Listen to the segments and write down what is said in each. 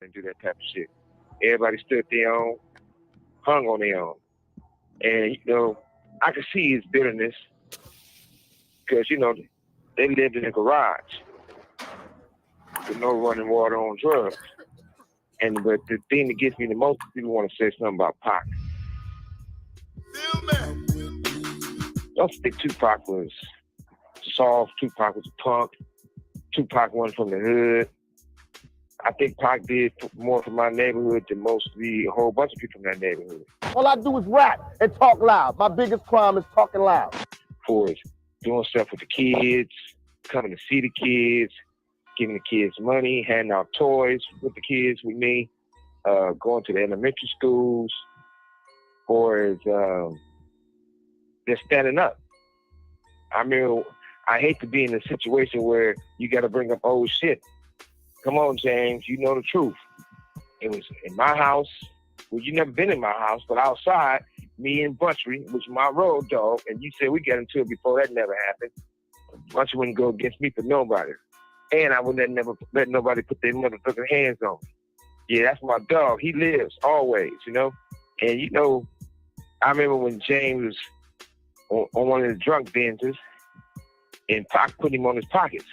and do that type of shit. Everybody stood their own, hung on their own. And, I could see his bitterness because, they lived in a garage with no running water on drugs. But the thing that gets me the most, people want to say something about Pac. Don't think Tupac was soft. Tupac was a punk. Tupac went from the hood. I think Pac did more for my neighborhood than a whole bunch of people in that neighborhood. All I do is rap and talk loud. My biggest crime is talking loud. For doing stuff with the kids, coming to see the kids, giving the kids money, handing out toys with the kids with me, going to the elementary schools, or just standing up. I mean, I hate to be in a situation where you got to bring up old shit. Come on, James, you know the truth. It was in my house. Well, you never been in my house, but outside, me and Buntry, which is my road dog, and you said we got into it before that never happened. Buntry wouldn't go against me for nobody. And I would never let nobody put their motherfucking hands on me. Yeah, that's my dog. He lives always, And, I remember when James was on one of the drunk benzes, and Pac put him on his pockets.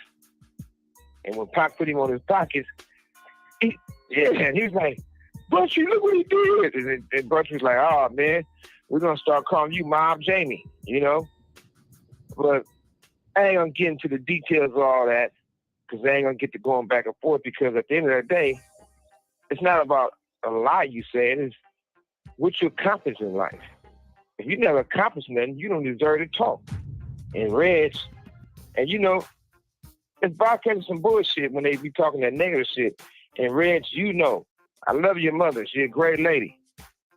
And when Pac put him on his pockets, he was like, Buntry, look what he did. And Buntry was like, oh, man, we're going to start calling you Mob Jamie, But I ain't going to get into the details of all that because I ain't going to get to going back and forth because at the end of the day, it's not about a lie you say. It's what you accomplish in life. If you never accomplish nothing, you don't deserve to talk. And Reg, and it's broadcasting some bullshit when they be talking that negative shit. And Reg, I love your mother. She's a great lady.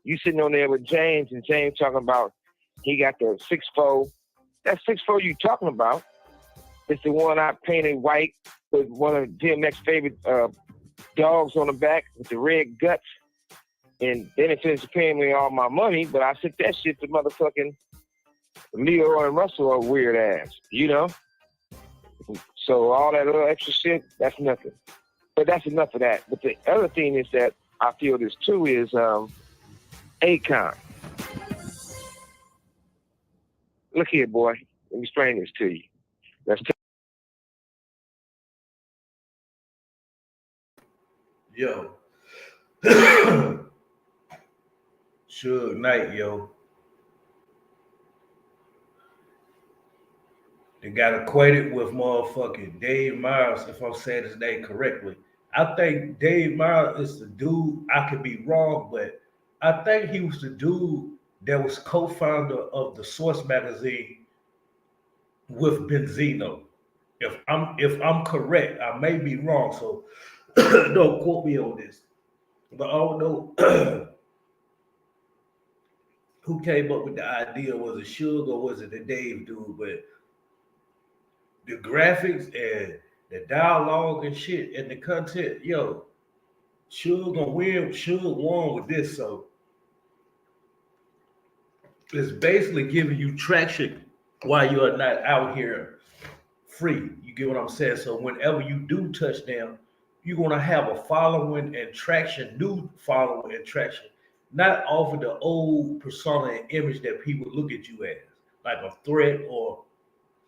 You sitting on there with James, and James talking about he got the 6'4". That 6'4" you talking about is the one I painted white with one of DMX's favorite dogs on the back with the red guts. And then it finished paying me all my money, but I sent that shit to motherfucking Leo and Russell, a weird ass, So all that little extra shit, that's nothing. But that's enough of that. But the other thing is that I feel this too is Akon. Look here, boy. Let me explain this to you. Yo. Suge Knight, yo. They got equated with motherfucking Dave Myers, if I'm saying his name correctly. I think Dave Myers is the dude, I could be wrong, but I think he was the dude that was co-founder of the Source magazine with Benzino. If I'm correct, I may be wrong, so don't quote me on this. But I don't know who came up with the idea. Was it Suge or was it the Dave dude? But the graphics and the dialogue and shit and the content, Suge gonna win. Suge won with this, so it's basically giving you traction while you are not out here free. You get what I'm saying? So whenever you do touchdown, you're gonna have a following and traction, new following and traction, not off of the old persona and image that people look at you as, like a threat or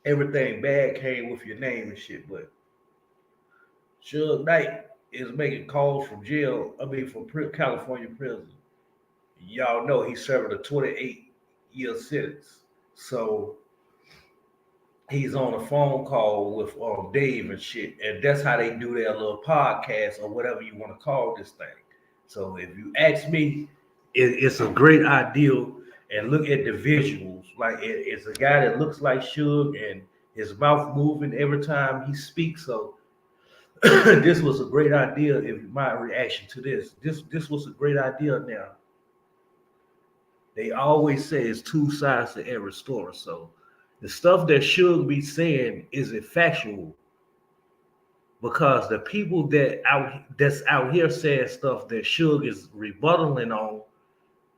everything bad came with your name and shit. But Suge Knight is making calls from jail, from California prison. Y'all know he's serving a 28-year sentence. So he's on a phone call with Dave and shit. And that's how they do their little podcast or whatever you want to call this thing. So if you ask me, it's a great idea. And look at the visuals. Like it's a guy that looks like Suge and his mouth moving every time he speaks. So this was a great idea. If my reaction to this was a great idea. Now they always say it's two sides to every story. So the stuff that Suge be saying is it factual? Because the people that's out here saying stuff that Suge is rebuttaling on,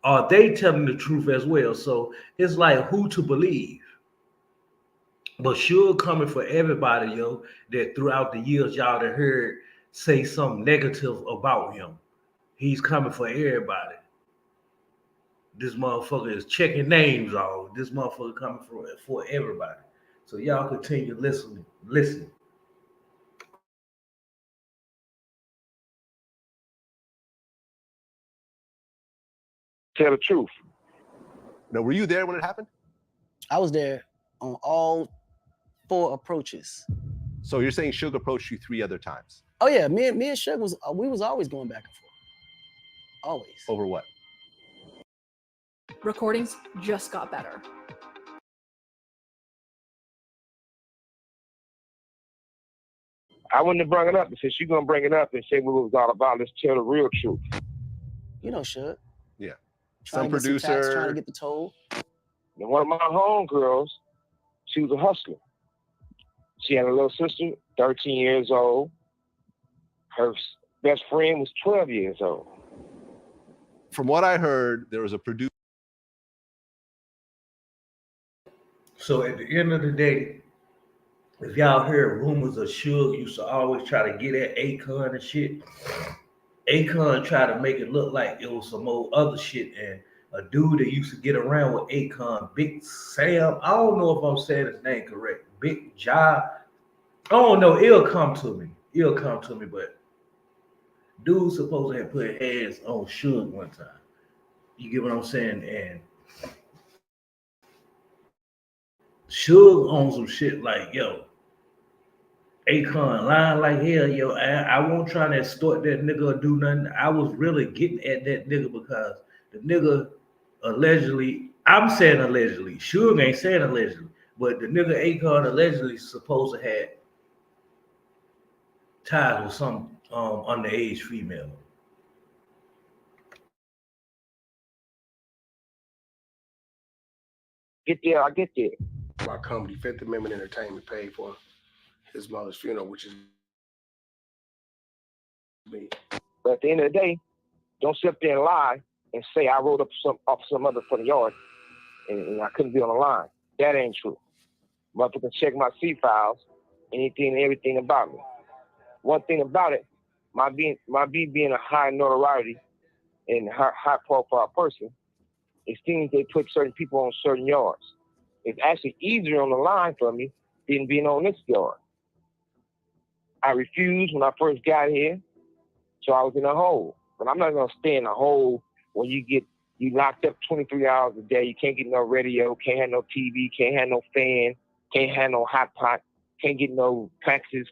are they telling the truth as well? So it's like who to believe. But Suge coming for everybody, that throughout the years y'all have heard say something negative about him. He's coming for everybody. This motherfucker is checking names off. This motherfucker coming for everybody. So y'all continue listening. Listen. Tell the truth. Now, were you there when it happened? I was there on all 4 approaches. So you're saying Suge approached you 3 other times? Oh yeah, me and Suge we was always going back and forth. Always. Over what? Recordings just got better. I wouldn't have brought it up, but since you're gonna bring it up and say what it was all about, let's tell the real truth. You know, Suge. Yeah. Some producer trying to get the toll. And one of my homegirls, she was a hustler. She had a little sister, 13 years old. Her best friend was 12 years old. From what I heard, there was a producer. So at the end of the day, if y'all heard rumors of Suge used to always try to get at Akon and shit, Akon tried to make it look like it was some old other shit, and a dude that used to get around with Akon, Big Sam, I don't know if I'm saying his name correct, Big Ja, I don't know, it'll come to me, but dude supposed to have put hands on Suge one time. You get what I'm saying? And Suge on some shit like, yo, Akon lying like hell, yo, I won't try to extort that nigga or do nothing. I was really getting at that nigga because the nigga allegedly, I'm saying allegedly, Suge ain't saying allegedly, but the nigga Akon allegedly supposed to have ties with some underage female. Get there, I get there. My company, Fifth Amendment Entertainment, paid for his mother's funeral, which is me. But at the end of the day, don't sit there and lie and say I wrote up off some other for the yard and I couldn't be on the line. That ain't true. Motherfucker check my C files, anything and everything about me. One thing about it, my being a high notoriety and high profile person, it seems they put certain people on certain yards. It's actually easier on the line for me than being on this yard. I refused when I first got here, so I was in a hole. But I'm not gonna stay in a hole when you locked up 23 hours a day. You can't get no radio, can't have no TV, can't have no fan, can't have no hot pot, can't get no taxes,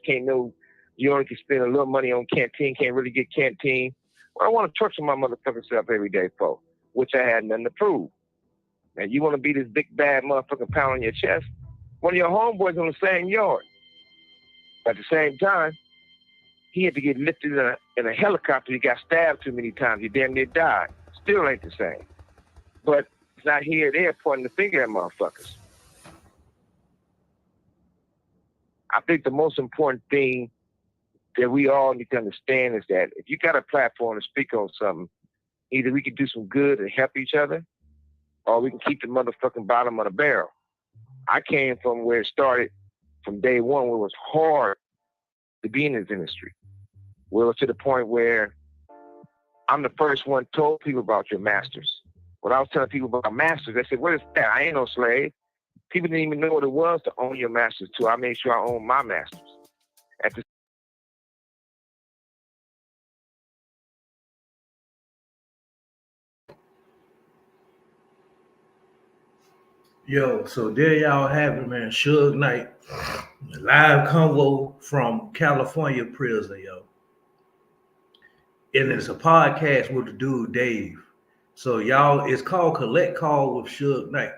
you only can spend a little money on canteen, can't really get canteen. Well, I want to torture my motherfucking self every day for, which I had nothing to prove. And you want to be this big bad motherfucking pound on your chest? One of your homeboys on the same yard. At the same time, he had to get lifted in a helicopter. He got stabbed too many times. He damn near died. Still ain't the same. But it's not here or there pointing the finger at motherfuckers. I think the most important thing that we all need to understand is that if you got a platform to speak on something, either we can do some good and help each other, or we can keep the motherfucking bottom of the barrel. I came from where it started from day one, where it was hard to be in this industry. Where it was to the point where I'm the first one told people about your masters. When I was telling people about masters, they said, what is that? I ain't no slave. People didn't even know what it was to own your masters too. I made sure I owned my masters. At the Yo, so there y'all have it, man. Suge Knight, live convo from California prison, yo. And it's a podcast with the dude Dave. So y'all, it's called Collect Call with Suge Knight.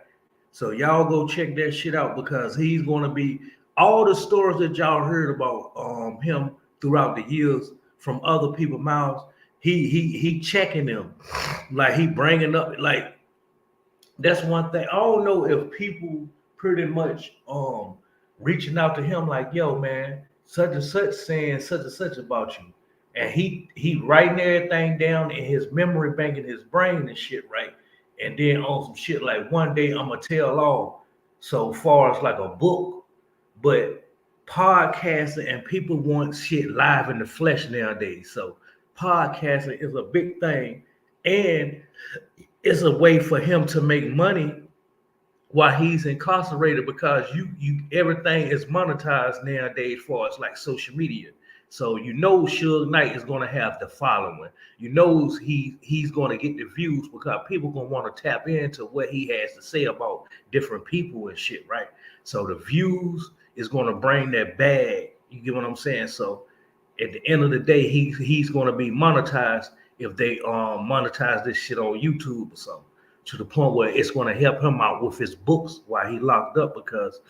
So y'all go check that shit out because he's gonna be all the stories that y'all heard about him throughout the years from other people's mouths. He checking them, like he bringing up like. That's one thing. I don't know if people pretty much reaching out to him like, yo, man, such and such saying such and such about you. And he writing everything down in his memory bank in his brain and shit, right? And then on some shit like one day I'm gonna tell all so far as like a book, but podcasting and people want shit live in the flesh nowadays. So podcasting is a big thing, and it's a way for him to make money while he's incarcerated, because you everything is monetized nowadays for us, like social media. So Suge Knight is gonna have the following. He's gonna get the views because people gonna want to tap into what he has to say about different people and shit, right? So the views is gonna bring that bag. You get what I'm saying? So at the end of the day, he's gonna be monetized if they monetize this shit on YouTube or something, to the point where it's going to help him out with his books while he locked up, because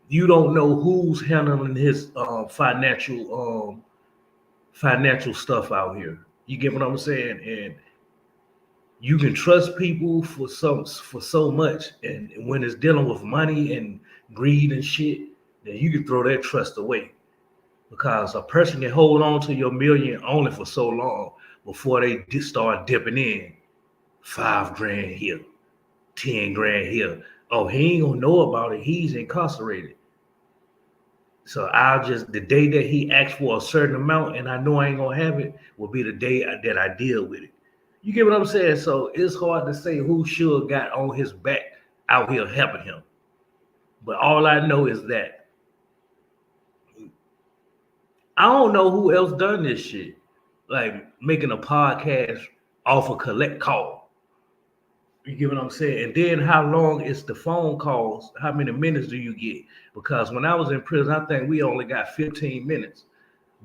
you don't know who's handling his financial stuff out here. You get what I'm saying? And you can trust people for so much, and when it's dealing with money and greed and shit, then you can throw that trust away, because a person can hold on to your million only for so long before they start dipping in. $5,000 here, 10 grand here. Oh, he ain't gonna know about it. He's incarcerated. So the day that he asks for a certain amount and I know I ain't gonna have it, will be the day that I deal with it. You get what I'm saying? So it's hard to say who Suge got on his back out here helping him. But all I know is that I don't know who else done this shit. Like making a podcast off a collect call. You get what I'm saying? And then how long is the phone calls? How many minutes do you get? Because when I was in prison, I think we only got 15 minutes.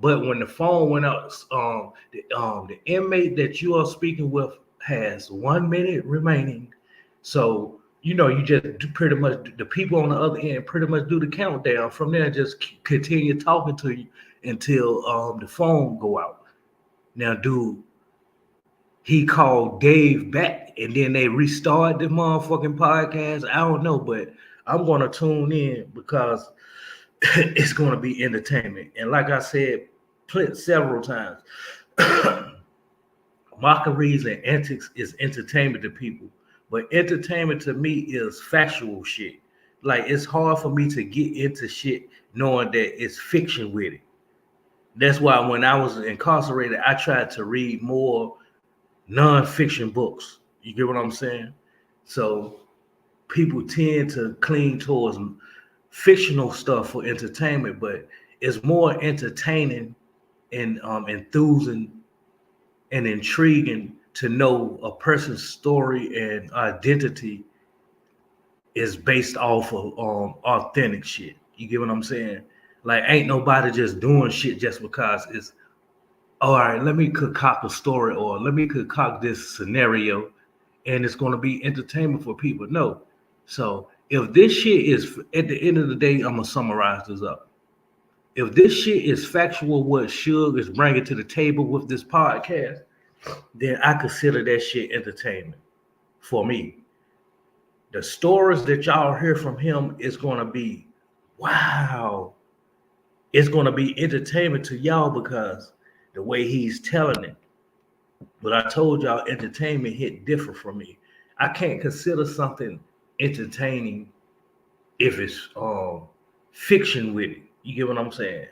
But when the phone went out, the inmate that you are speaking with has 1 minute remaining. So, you just pretty much, the people on the other end pretty much do the countdown. From there, just continue talking to you until the phone go out. Now, dude, he called Dave back and then they restarted the motherfucking podcast. I don't know, but I'm going to tune in because it's going to be entertainment. And like I said several times, mockeries and antics is entertainment to people. But entertainment to me is factual shit. Like, it's hard for me to get into shit knowing that it's fiction with it. That's why when I was incarcerated, I tried to read more non-fiction books. You get what I'm saying? So people tend to cling towards fictional stuff for entertainment, but it's more entertaining and enthusing and intriguing to know a person's story and identity is based off of authentic shit. You get what I'm saying? Like, ain't nobody just doing shit just because it's, all right, let me concoct a story or let me concoct this scenario and it's going to be entertainment for people. No. So if this shit is, at the end of the day, I'm going to summarize this up. If this shit is factual, what Suge is bringing to the table with this podcast, then I consider that shit entertainment for me. The stories that y'all hear from him is going to be, wow. It's going to be entertainment to y'all because the way he's telling it. But I told y'all entertainment hit different for me. I can't consider something entertaining if it's fiction with it. You get what I'm saying?